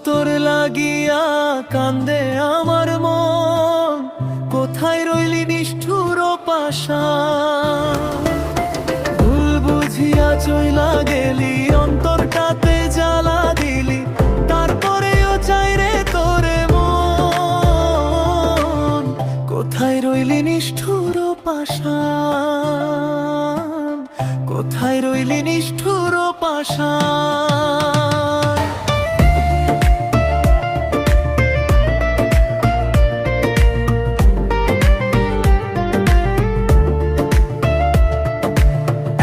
তোর লাগিয়া কান্দে আমার মন, কোথায় রইলি নিষ্ঠুর পাষাণ। ভুল বুঝিয়া চইলা গেলি, অন্তরটাতে জ্বালা দিলি, তারপরেও চাই রে তোরে মন। কোথায় রইলি নিষ্ঠুর পাষাণ, কোথায় রইলি নিষ্ঠুর পাষাণ।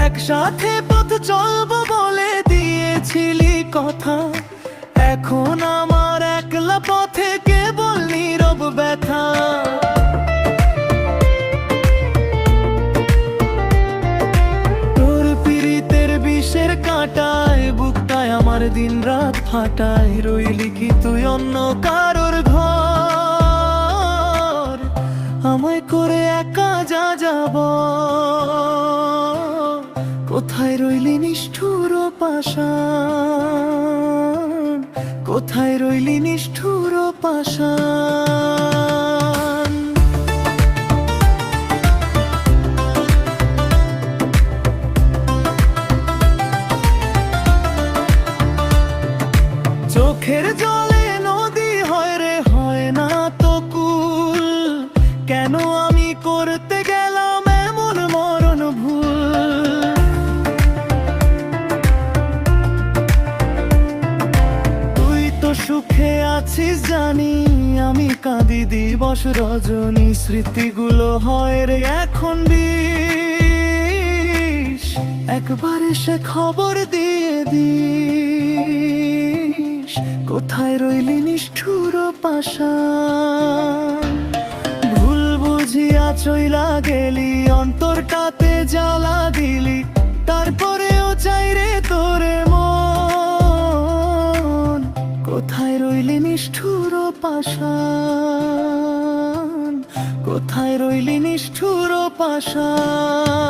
একসাথে পথ চলবো বলে দিয়েছিলি কথা, এখন আমার একলা পথে কেবল নীরব ব্যথা। তোর পীড়িতের বিষের কাঁটায় বুকটায় আমার দিন রাত ফাটায়, রইলি কি তুই অন্য কারোর ঘর, আমায় করে একা যা যাব। কোথায় রইলি নিষ্ঠুর পাষাণ, কোথায় রইলি নিষ্ঠুর পাষাণ। চোখের জলে নদী হয় রে, হয় না তো কুল, কেন আমি করতে গেলাম এমন মরণ ভুল। সুখে আছিস জানি, আমি কাঁদি দিবস রজনী, স্মৃতিগুলো হয় রে এখন বিষ, একবার এসে খবর দিয়ে দিস। কোথায় রইলি নিষ্ঠুর পাষাণ, ভুল বুঝিয়া চইলা গেলি, অন্তরটাতে জ্বালা দিলি, তারপরেও চাই রে তোরে মন। কোথায় রইলি নিষ্ঠুর পাষাণ, কোথায় রইলি নিষ্ঠুর পাষাণ।